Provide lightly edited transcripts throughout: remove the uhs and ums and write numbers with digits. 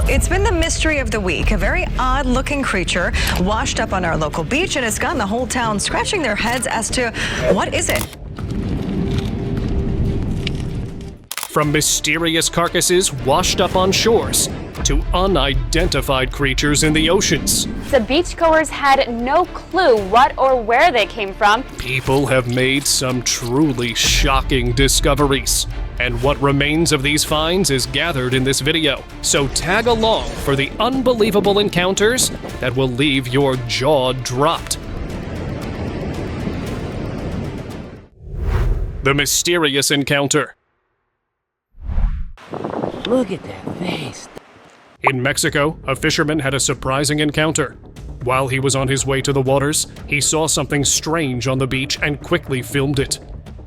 It's been the mystery of the week. A very odd-looking creature washed up on our local beach, and it's gotten the whole town scratching their heads as to what is it? From mysterious carcasses washed up on shores to unidentified creatures in the oceans. The beachgoers had no clue what or where they came from. People have made some truly shocking discoveries. And what remains of these finds is gathered in this video. So tag along for the unbelievable encounters that will leave your jaw dropped. The Mysterious Encounter. Look at that face. In Mexico, a fisherman had a surprising encounter. While he was on his way to the waters, he saw something strange on the beach and quickly filmed it.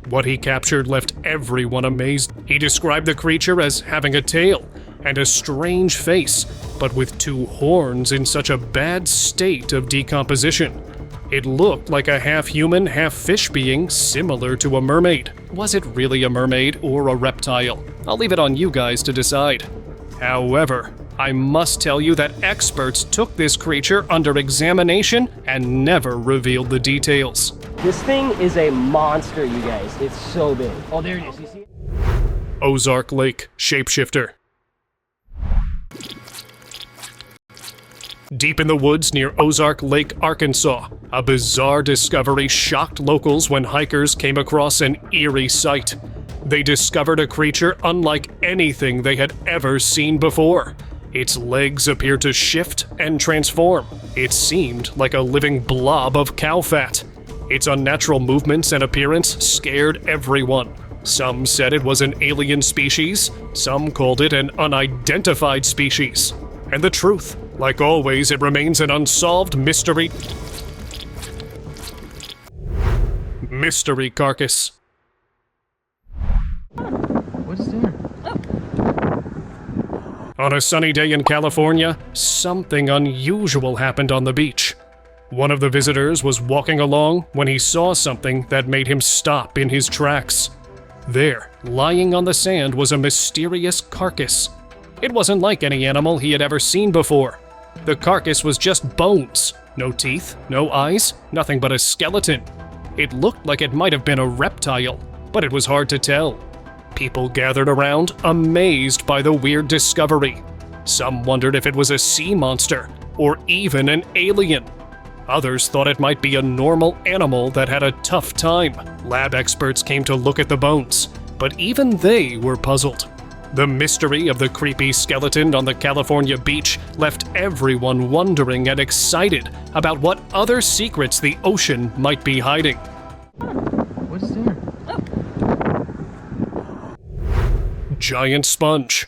What he captured left everyone amazed. He described the creature as having a tail and a strange face, but with two horns in such a bad state of decomposition. It looked like a half-human, half-fish being similar to a mermaid. Was it really a mermaid or a reptile? I'll leave it on you guys to decide. However, I must tell you that experts took this creature under examination and never revealed the details. This thing is a monster, you guys. It's so big. Oh, there it is. You see it? Ozark Lake Shapeshifter. Deep in the woods near Ozark Lake, Arkansas, a bizarre discovery shocked locals when hikers came across an eerie sight. They discovered a creature unlike anything they had ever seen before. Its legs appeared to shift and transform. It seemed like a living blob of cow fat. Its unnatural movements and appearance scared everyone. Some said it was an alien species, some called it an unidentified species. And the truth, like always, it remains an unsolved mystery. Mystery Carcass. What's there? On a sunny day in California, something unusual happened on the beach. One of the visitors was walking along when he saw something that made him stop in his tracks. There, lying on the sand, was a mysterious carcass. It wasn't like any animal he had ever seen before. The carcass was just bones. No teeth, no eyes, nothing but a skeleton. It looked like it might have been a reptile, but it was hard to tell. People gathered around, amazed by the weird discovery. Some wondered if it was a sea monster, or even an alien. Others thought it might be a normal animal that had a tough time. Lab experts came to look at the bones, but even they were puzzled. The mystery of the creepy skeleton on the California beach left everyone wondering and excited about what other secrets the ocean might be hiding. What's there? Giant sponge.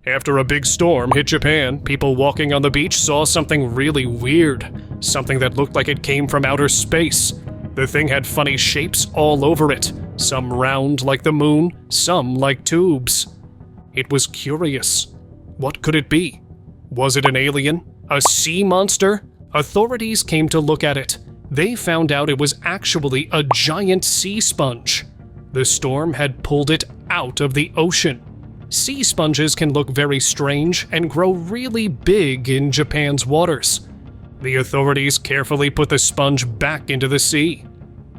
After a big storm hit Japan, people walking on the beach saw something really weird. Something that looked like it came from outer space. The thing had funny shapes all over it, some round like the moon, some like tubes. It was curious. What could it be? Was it an alien? A sea monster? Authorities came to look at it. They found out it was actually a giant sea sponge. The storm had pulled it out of the ocean. Sea sponges can look very strange and grow really big in Japan's waters. The authorities carefully put the sponge back into the sea.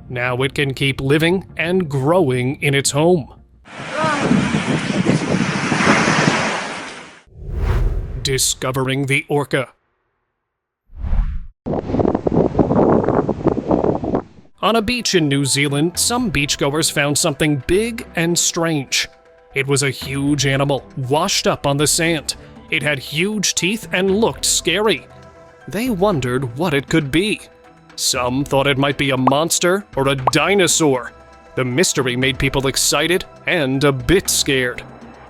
Now it can keep living and growing in its home. Discovering the Orca. On a beach in New Zealand, some beachgoers found something big and strange. It was a huge animal, washed up on the sand. It had huge teeth and looked scary. They wondered what it could be. Some thought it might be a monster or a dinosaur. The mystery made people excited and a bit scared.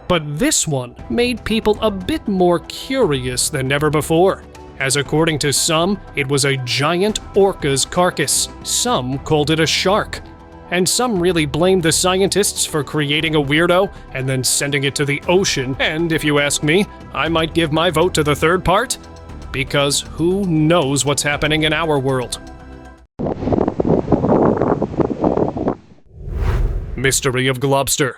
But this one made people a bit more curious than ever before, as according to some, it was a giant orca's carcass. Some called it a shark. And some really blamed the scientists for creating a weirdo and then sending it to the ocean. And if you ask me, I might give my vote to the third part, because who knows what's happening in our world. Mystery of Globster.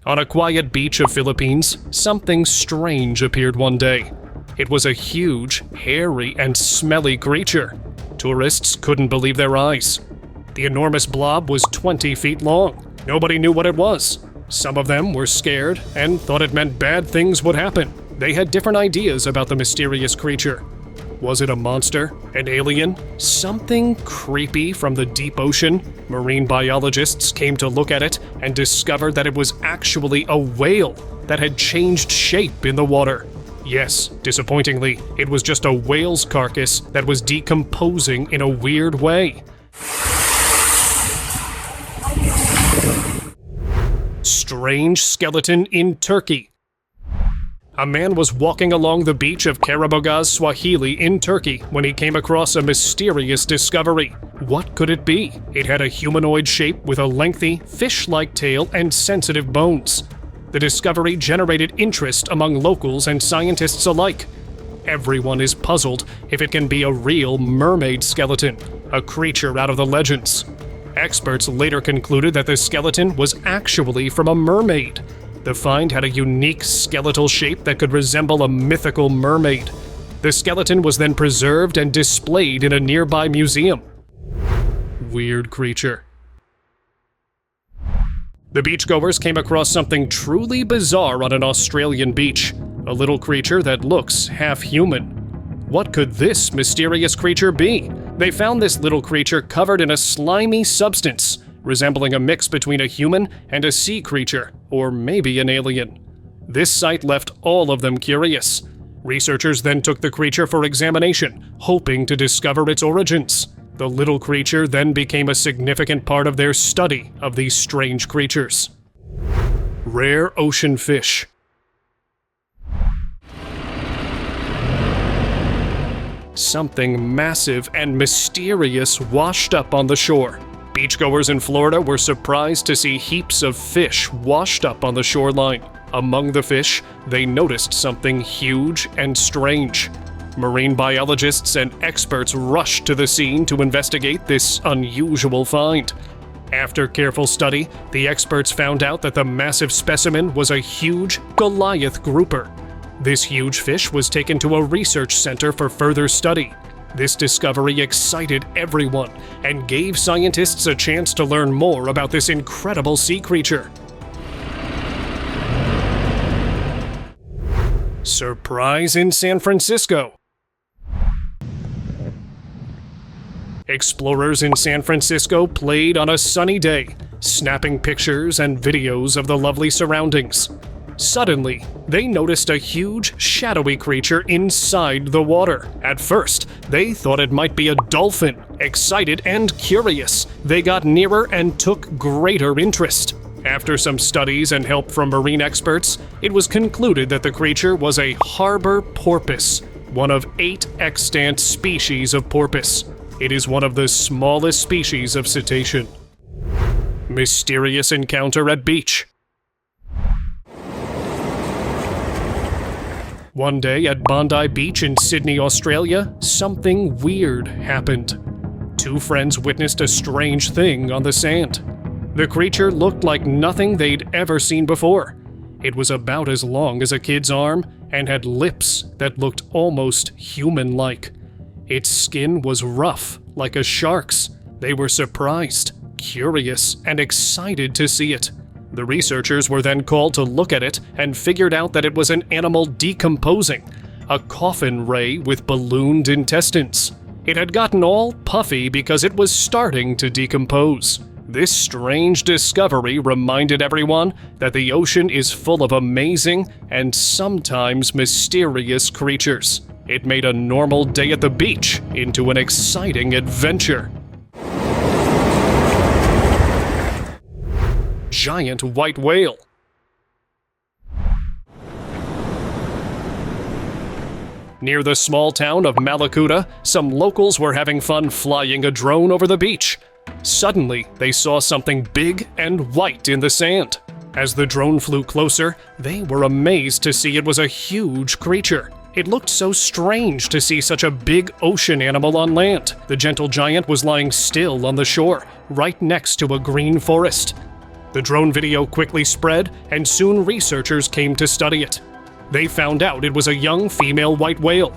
On a quiet beach of Philippines, something strange appeared one day. It was a huge, hairy, and smelly creature. Tourists couldn't believe their eyes. The enormous blob was 20 feet long. Nobody knew what it was. Some of them were scared and thought it meant bad things would happen. They had different ideas about the mysterious creature. Was it a monster? An alien? Something creepy from the deep ocean? Marine biologists came to look at it and discovered that it was actually a whale that had changed shape in the water. Yes, disappointingly, it was just a whale's carcass that was decomposing in a weird way. Strange skeleton in Turkey. A man was walking along the beach of Karabogaz, Swahili in Turkey when he came across a mysterious discovery. What could it be? It had a humanoid shape with a lengthy, fish-like tail and sensitive bones. The discovery generated interest among locals and scientists alike. Everyone is puzzled if it can be a real mermaid skeleton, a creature out of the legends. Experts later concluded that the skeleton was actually from a mermaid. The find had a unique skeletal shape that could resemble a mythical mermaid. The skeleton was then preserved and displayed in a nearby museum. Weird creature. The beachgoers came across something truly bizarre on an Australian beach. A little creature that looks half human. What could this mysterious creature be? They found this little creature covered in a slimy substance, resembling a mix between a human and a sea creature, or maybe an alien. This sight left all of them curious. Researchers then took the creature for examination, hoping to discover its origins. The little creature then became a significant part of their study of these strange creatures. Rare ocean fish. Something massive and mysterious washed up on the shore. Beachgoers in Florida were surprised to see heaps of fish washed up on the shoreline. Among the fish, they noticed something huge and strange. Marine biologists and experts rushed to the scene to investigate this unusual find. After careful study, the experts found out that the massive specimen was a huge Goliath grouper. This huge fish was taken to a research center for further study. This discovery excited everyone and gave scientists a chance to learn more about this incredible sea creature. Surprise in San Francisco. Explorers in San Francisco played on a sunny day, snapping pictures and videos of the lovely surroundings. Suddenly, they noticed a huge, shadowy creature inside the water. At first, they thought it might be a dolphin. Excited and curious, they got nearer and took greater interest. After some studies and help from marine experts, it was concluded that the creature was a harbor porpoise, one of 8 extant species of porpoise. It is one of the smallest species of cetacean. Mysterious encounter at beach. One day at Bondi Beach in Sydney, Australia, something weird happened. 2 friends witnessed a strange thing on the sand. The creature looked like nothing they'd ever seen before. It was about as long as a kid's arm and had lips that looked almost human-like. Its skin was rough, like a shark's. They were surprised, curious, and excited to see it. The researchers were then called to look at it and figured out that it was an animal decomposing, a coffin ray with ballooned intestines. It had gotten all puffy because it was starting to decompose. This strange discovery reminded everyone that the ocean is full of amazing and sometimes mysterious creatures. It made a normal day at the beach into an exciting adventure. Giant white whale. Near the small town of Malakuta, some locals were having fun flying a drone over the beach. Suddenly, they saw something big and white in the sand. As the drone flew closer, they were amazed to see it was a huge creature. It looked so strange to see such a big ocean animal on land. The gentle giant was lying still on the shore, right next to a green forest. The drone video quickly spread, and soon researchers came to study it. They found out it was a young female white whale.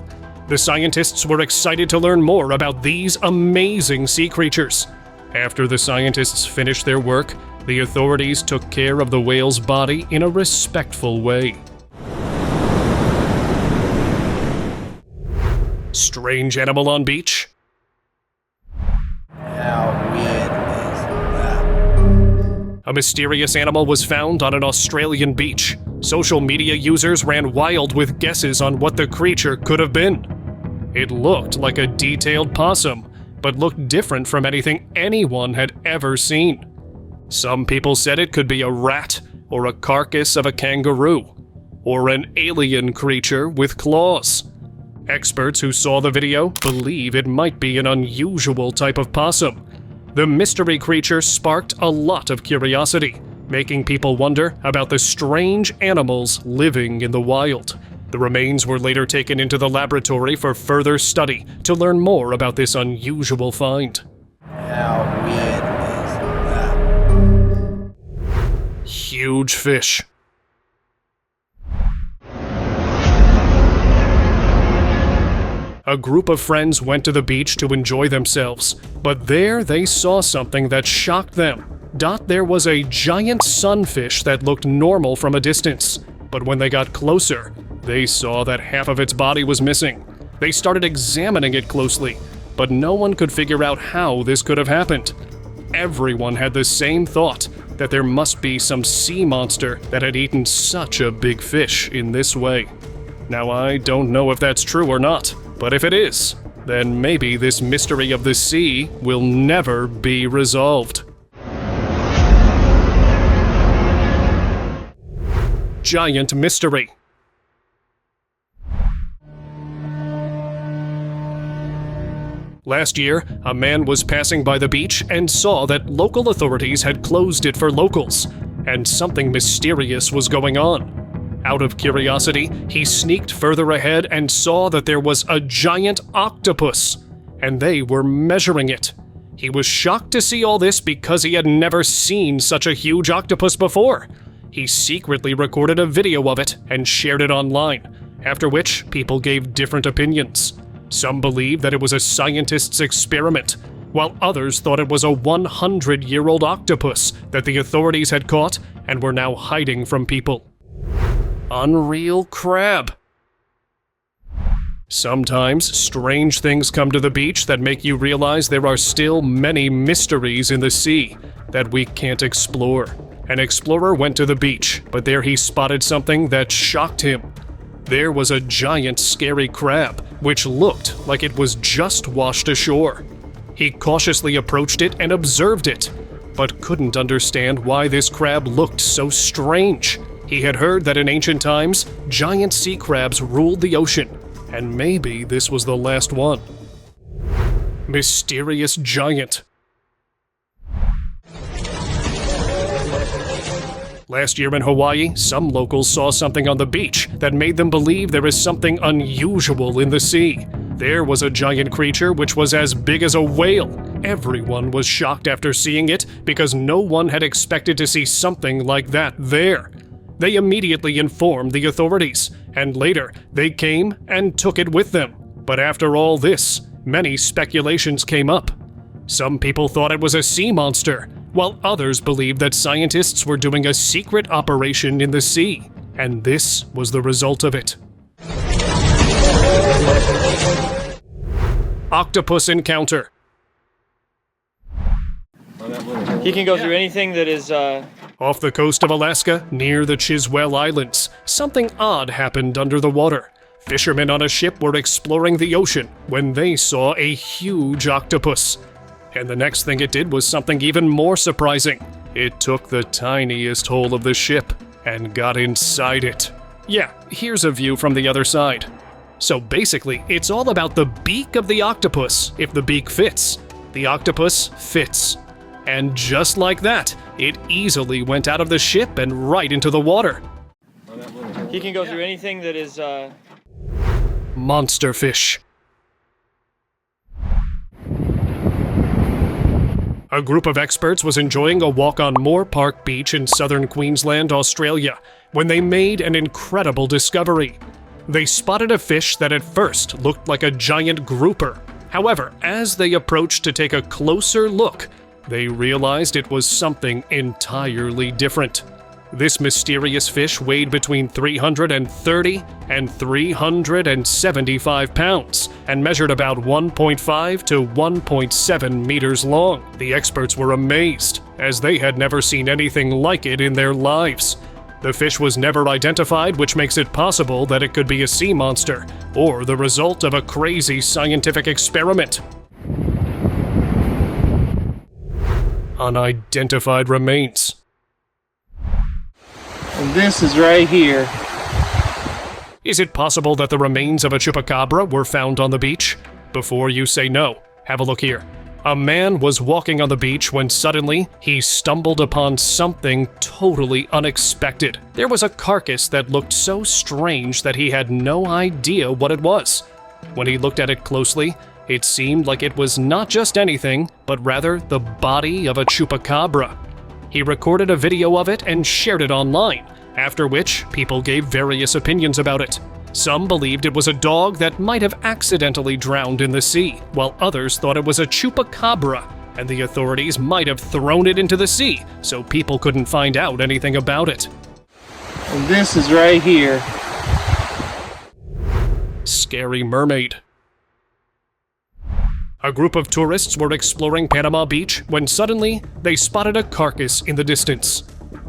The scientists were excited to learn more about these amazing sea creatures. After the scientists finished their work, the authorities took care of the whale's body in a respectful way. Strange animal on beach? How weird is that? A mysterious animal was found on an Australian beach. Social media users ran wild with guesses on what the creature could have been. It looked like a detailed possum, but looked different from anything anyone had ever seen. Some people said it could be a rat, or a carcass of a kangaroo, or an alien creature with claws. Experts who saw the video believe it might be an unusual type of possum. The mystery creature sparked a lot of curiosity, making people wonder about the strange animals living in the wild. The remains were later taken into the laboratory for further study to learn more about this unusual find. How weird is that? Huge fish. A group of friends went to the beach to enjoy themselves, but there they saw something that shocked them. There was a giant sunfish that looked normal from a distance, but when they got closer, they saw that half of its body was missing. They started examining it closely, but no one could figure out how this could have happened. Everyone had the same thought, that there must be some sea monster that had eaten such a big fish in this way. Now, I don't know if that's true or not, but if it is, then maybe this mystery of the sea will never be resolved. Giant mystery. Last year, a man was passing by the beach and saw that local authorities had closed it for locals, and something mysterious was going on. Out of curiosity, he sneaked further ahead and saw that there was a giant octopus, and they were measuring it. He was shocked to see all this because he had never seen such a huge octopus before. He secretly recorded a video of it and shared it online, after which people gave different opinions. Some believed that it was a scientist's experiment, while others thought it was a 100-year-old octopus that the authorities had caught and were now hiding from people. Unreal crab. Sometimes strange things come to the beach that make you realize there are still many mysteries in the sea that we can't explore. An explorer went to the beach, but there he spotted something that shocked him. There was a giant scary crab, which looked like it was just washed ashore. He cautiously approached it and observed it, but couldn't understand why this crab looked so strange. He had heard that in ancient times, giant sea crabs ruled the ocean, and maybe this was the last one. Mysterious Giant. Last year in Hawaii, some locals saw something on the beach that made them believe there is something unusual in the sea. There was a giant creature which was as big as a whale. Everyone was shocked after seeing it because no one had expected to see something like that there. They immediately informed the authorities, and later they came and took it with them. But after all this, many speculations came up. Some people thought it was a sea monster, while others believed that scientists were doing a secret operation in the sea, and this was the result of it. Octopus Encounter. He can go through anything that is, Off the coast of Alaska, near the Chiswell Islands, something odd happened under the water. Fishermen on a ship were exploring the ocean when they saw a huge octopus. And the next thing it did was something even more surprising. It took the tiniest hole of the ship and got inside it. Yeah, here's a view from the other side. So basically, it's all about the beak of the octopus. If the beak fits, the octopus fits. And just like that, it easily went out of the ship and right into the water. he can go through anything that is, monster fish. A group of experts was enjoying a walk on Moore Park Beach in southern Queensland, Australia, when they made an incredible discovery. They spotted a fish that at first looked like a giant grouper. However, as they approached to take a closer look, they realized it was something entirely different. This mysterious fish weighed between 330 and 375 pounds and measured about 1.5 to 1.7 meters long. The experts were amazed, as they had never seen anything like it in their lives. The fish was never identified, which makes it possible that it could be a sea monster or the result of a crazy scientific experiment. Unidentified remains. And this is right here. Is it possible that the remains of a chupacabra were found on the beach? Before you say no, have a look here. A man was walking on the beach when suddenly he stumbled upon something totally unexpected. There was a carcass that looked so strange that he had no idea what it was. When he looked at it closely, it seemed like it was not just anything, but rather the body of a chupacabra. He recorded a video of it and shared it online, after which people gave various opinions about it. Some believed it was a dog that might have accidentally drowned in the sea, while others thought it was a chupacabra, and the authorities might have thrown it into the sea so people couldn't find out anything about it. And this is right here. Scary mermaid. A group of tourists were exploring Panama Beach when suddenly they spotted a carcass in the distance.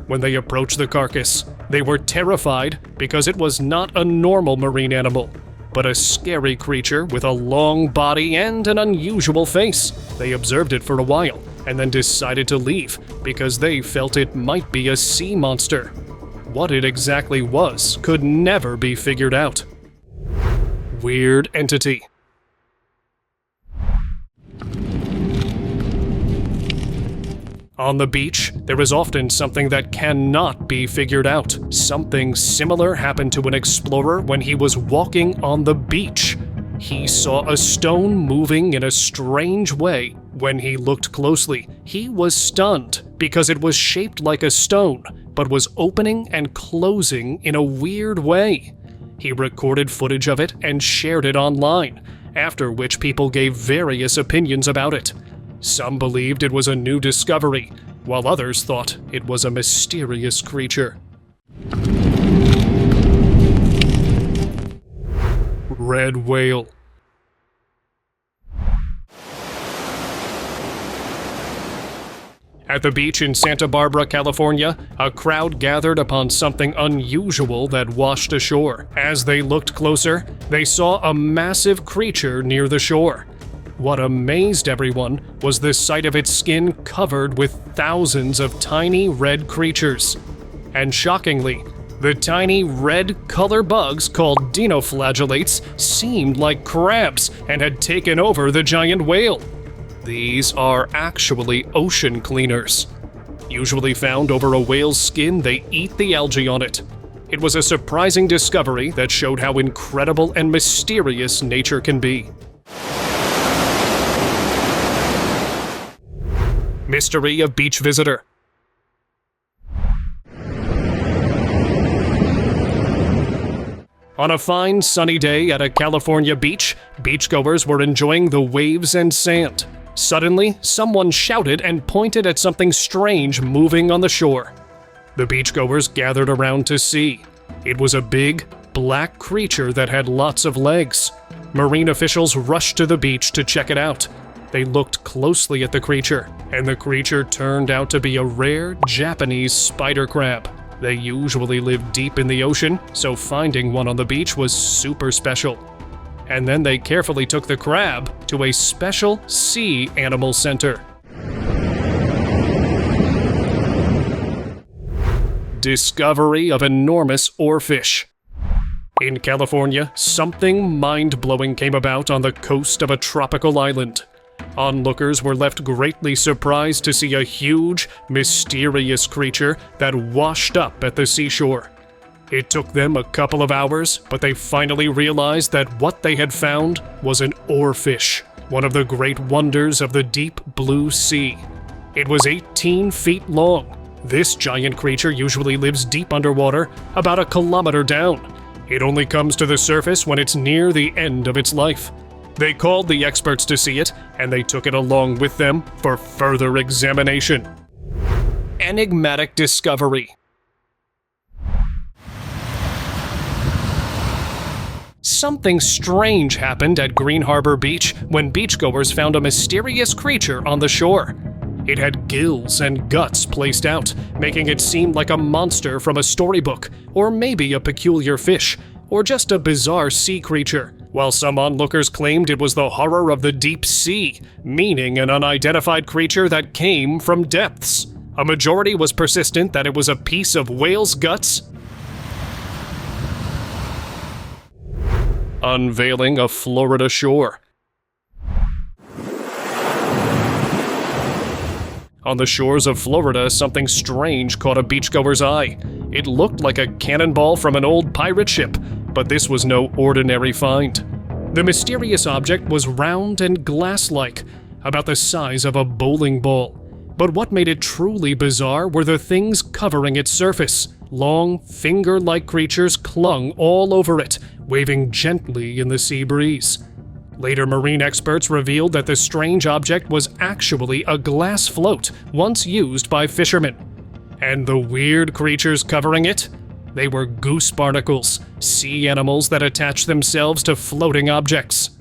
When they approached the carcass, they were terrified because it was not a normal marine animal, but a scary creature with a long body and an unusual face. They observed it for a while and then decided to leave because they felt it might be a sea monster. What it exactly was could never be figured out. Weird entity. On the beach, there is often something that cannot be figured out. Something similar happened to an explorer when he was walking on the beach. He saw a stone moving in a strange way. When he looked closely, he was stunned because it was shaped like a stone, but was opening and closing in a weird way. He recorded footage of it and shared it online, after which people gave various opinions about it. Some believed it was a new discovery, while others thought it was a mysterious creature. Red whale. At the beach in Santa Barbara, California, a crowd gathered upon something unusual that washed ashore. As they looked closer, they saw a massive creature near the shore. What amazed everyone was the sight of its skin covered with thousands of tiny red creatures. And shockingly, the tiny red color bugs called dinoflagellates seemed like crabs and had taken over the giant whale. These are actually ocean cleaners. Usually found over a whale's skin, they eat the algae on it. It was a surprising discovery that showed how incredible and mysterious nature can be. Mystery of beach visitor. On a fine sunny day at a California beach, beachgoers were enjoying the waves and sand. Suddenly, someone shouted and pointed at something strange moving on the shore. The beachgoers gathered around to see. It was a big, black creature that had lots of legs. Marine officials rushed to the beach to check it out. They looked closely at the creature, and the creature turned out to be a rare Japanese spider crab. They usually live deep in the ocean, so finding one on the beach was super special. And then they carefully took the crab to a special sea animal center. Discovery of enormous oarfish. In California, something mind-blowing came about on the coast of a tropical island. Onlookers were left greatly surprised to see a huge, mysterious creature that washed up at the seashore. It took them a couple of hours, but they finally realized that what they had found was an oarfish, one of the great wonders of the deep blue sea. It was 18 feet long. This giant creature usually lives deep underwater, about a kilometer down. It only comes to the surface when it's near the end of its life. They called the experts to see it, and they took it along with them for further examination. Enigmatic discovery. Something strange happened at Green Harbor Beach when beachgoers found a mysterious creature on the shore. It had gills and guts placed out, making it seem like a monster from a storybook, or maybe a peculiar fish, or just a bizarre sea creature, while some onlookers claimed it was the horror of the deep sea, meaning an unidentified creature that came from depths. A majority was persistent that it was a piece of whale's guts. Unveiling a Florida shore. On the shores of Florida, something strange caught a beachgoer's eye. It looked like a cannonball from an old pirate ship, but this was no ordinary find. The mysterious object was round and glass-like, about the size of a bowling ball. But what made it truly bizarre were the things covering its surface. Long, finger-like creatures clung all over it, waving gently in the sea breeze. Later marine experts revealed that the strange object was actually a glass float once used by fishermen. And the weird creatures covering it? They were goose barnacles, sea animals that attach themselves to floating objects.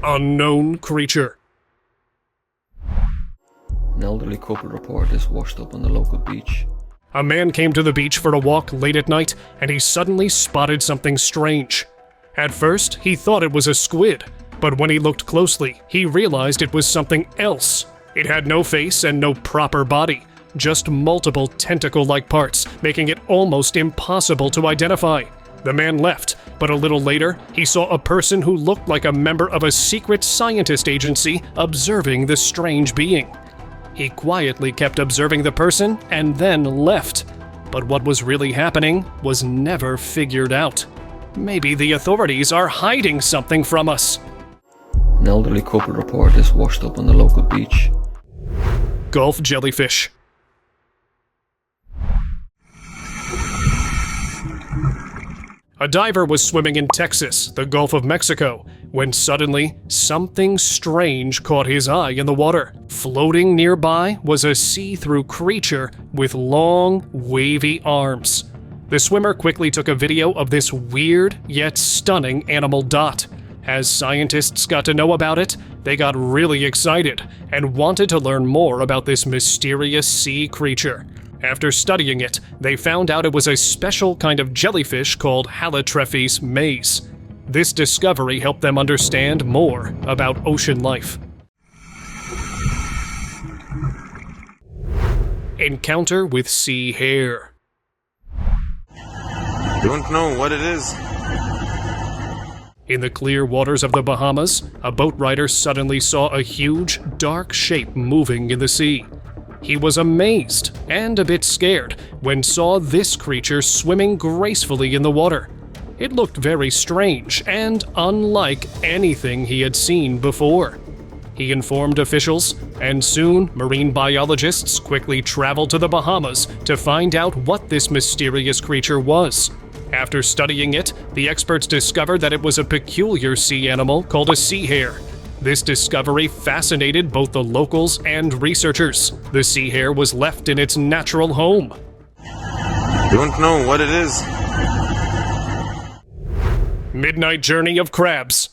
Unknown creature. An elderly couple report is washed up on the local beach. A man came to the beach for a walk late at night, and he suddenly spotted something strange. At first, he thought it was a squid, but when he looked closely, he realized it was something else. It had no face and no proper body, just multiple tentacle-like parts, making it almost impossible to identify. The man left, but a little later, he saw a person who looked like a member of a secret scientist agency observing the strange being. He quietly kept observing the person and then left. But what was really happening was never figured out. Maybe the authorities are hiding something from us. An elderly couple report is washed up on the local beach. Gulf jellyfish. A diver was swimming in Texas, the Gulf of Mexico, when suddenly something strange caught his eye in the water. Floating nearby was a see-through creature with long, wavy arms. The swimmer quickly took a video of this weird yet stunning animal dot. As scientists got to know about it, they got really excited and wanted to learn more about this mysterious sea creature. After studying it, they found out it was a special kind of jellyfish called Halotrephes mays. This discovery helped them understand more about ocean life. Encounter with sea hare. Don't know what it is. In the clear waters of the Bahamas, a boat rider suddenly saw a huge, dark shape moving in the sea. He was amazed and a bit scared when saw this creature swimming gracefully in the water. It looked very strange and unlike anything he had seen before. He informed officials, and soon marine biologists quickly traveled to the Bahamas to find out what this mysterious creature was. After studying it, the experts discovered that it was a peculiar sea animal called a sea hare. This discovery fascinated both the locals and researchers. The sea hare was left in its natural home. Don't know what it is. Midnight journey of crabs.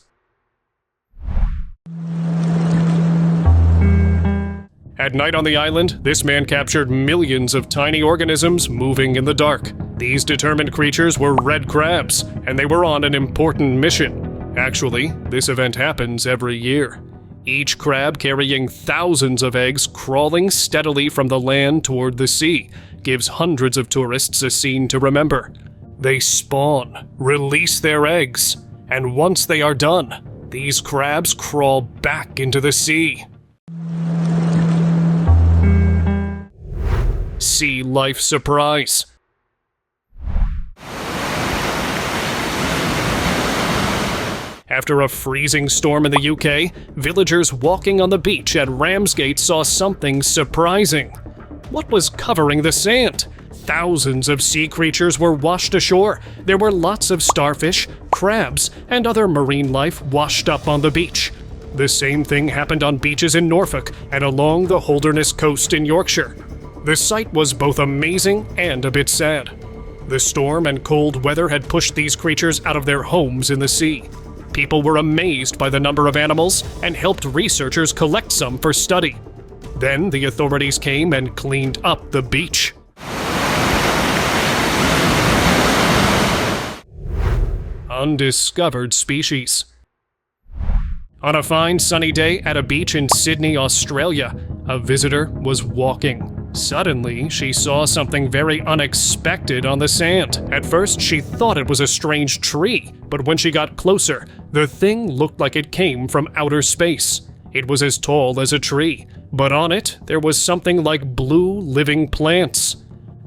At night on the island, this man captured millions of tiny organisms moving in the dark. These determined creatures were red crabs, and they were on an important mission. Actually, this event happens every year. Each crab carrying thousands of eggs crawling steadily from the land toward the sea gives hundreds of tourists a scene to remember. They spawn, release their eggs, and once they are done, these crabs crawl back into the sea. Sea life surprise. After a freezing storm in the UK, villagers walking on the beach at Ramsgate saw something surprising. What was covering the sand? Thousands of sea creatures were washed ashore. There were lots of starfish, crabs, and other marine life washed up on the beach. The same thing happened on beaches in Norfolk and along the Holderness coast in Yorkshire. The sight was both amazing and a bit sad. The storm and cold weather had pushed these creatures out of their homes in the sea. People were amazed by the number of animals and helped researchers collect some for study. Then the authorities came and cleaned up the beach. Undiscovered species. On a fine sunny day at a beach in Sydney, Australia, a visitor was walking. Suddenly, she saw something very unexpected on the sand. At first, she thought it was a strange tree, but when she got closer, the thing looked like it came from outer space. It was as tall as a tree, but on it, there was something like blue living plants.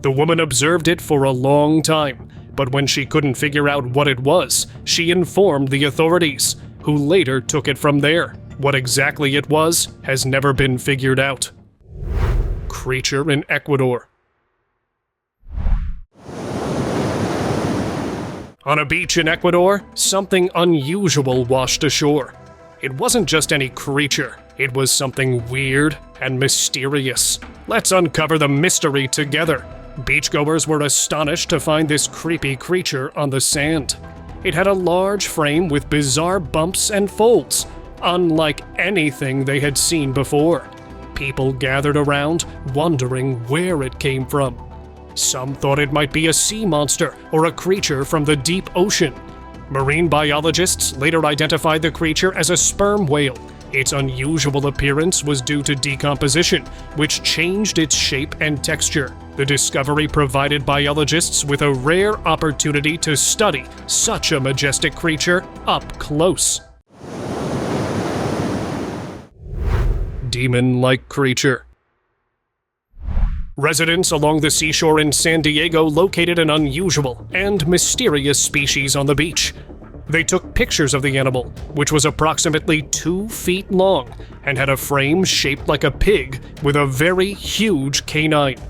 The woman observed it for a long time, but when she couldn't figure out what it was, she informed the authorities, who later took it from there. What exactly it was has never been figured out. Creature in Ecuador. On a beach in Ecuador, something unusual washed ashore. It wasn't just any creature, it was something weird and mysterious. Let's uncover the mystery together. Beachgoers were astonished to find this creepy creature on the sand. It had a large frame with bizarre bumps and folds, unlike anything they had seen before. People gathered around, wondering where it came from. Some thought it might be a sea monster or a creature from the deep ocean. Marine biologists later identified the creature as a sperm whale. Its unusual appearance was due to decomposition, which changed its shape and texture. The discovery provided biologists with a rare opportunity to study such a majestic creature up close. Demon-like creature. Residents along the seashore in San Diego located an unusual and mysterious species on the beach. They took pictures of the animal, which was approximately 2 feet long and had a frame shaped like a pig with a very huge canine.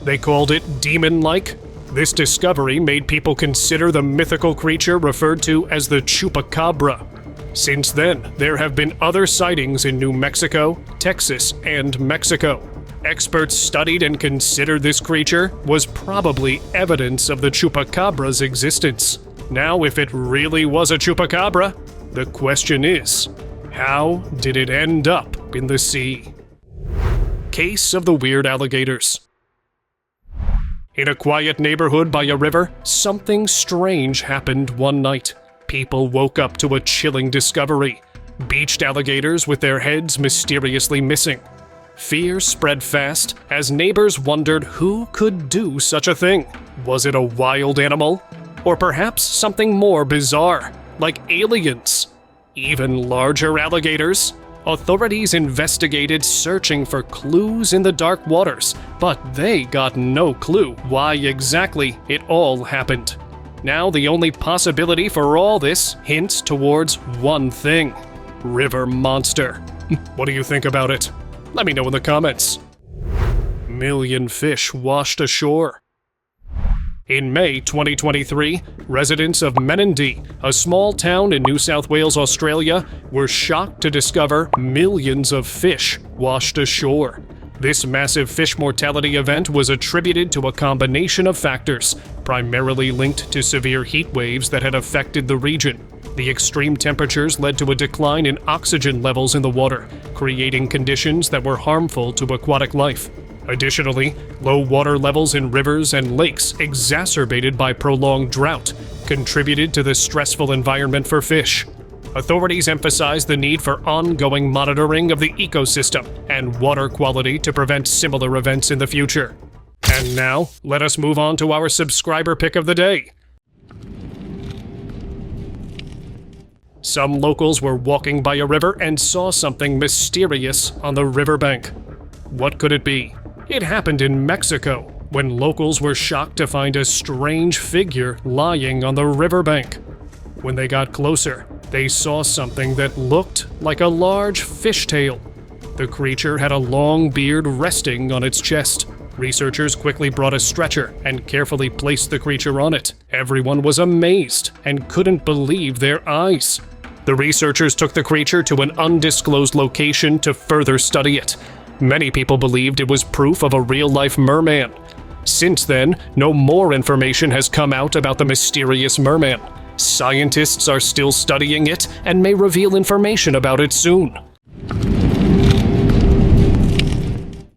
They called it Demonlike. This discovery made people consider the mythical creature referred to as the chupacabra. Since then, there have been other sightings in New Mexico, Texas, and Mexico. Experts studied and considered this creature was probably evidence of the chupacabra's existence. Now, if it really was a chupacabra, the question is, how did it end up in the sea? Case of the weird alligators. In a quiet neighborhood by a river, something strange happened one night. People woke up to a chilling discovery: beached alligators with their heads mysteriously missing. Fear spread fast as neighbors wondered who could do such a thing. Was it a wild animal? Or perhaps something more bizarre, like aliens? Even larger alligators? Authorities investigated, searching for clues in the dark waters, but they got no clue why exactly it all happened. Now the only possibility for all this hints towards one thing: river monster. What do you think about it? Let me know in the comments. Million fish washed ashore. In May 2023, residents of Mermaid, a small town in New South Wales, Australia, were shocked to discover millions of fish washed ashore. This massive fish mortality event was attributed to a combination of factors, primarily linked to severe heat waves that had affected the region. The extreme temperatures led to a decline in oxygen levels in the water, creating conditions that were harmful to aquatic life. Additionally, low water levels in rivers and lakes, exacerbated by prolonged drought, contributed to the stressful environment for fish. Authorities emphasized the need for ongoing monitoring of the ecosystem and water quality to prevent similar events in the future. And now, let us move on to our subscriber pick of the day. Some locals were walking by a river and saw something mysterious on the riverbank. What could it be? It happened in Mexico, when locals were shocked to find a strange figure lying on the riverbank. When they got closer, they saw something that looked like a large fishtail. The creature had a long beard resting on its chest. Researchers quickly brought a stretcher and carefully placed the creature on it. Everyone was amazed and couldn't believe their eyes. The researchers took the creature to an undisclosed location to further study it. Many people believed it was proof of a real-life merman. Since then, no more information has come out about the mysterious merman. Scientists are still studying it and may reveal information about it soon.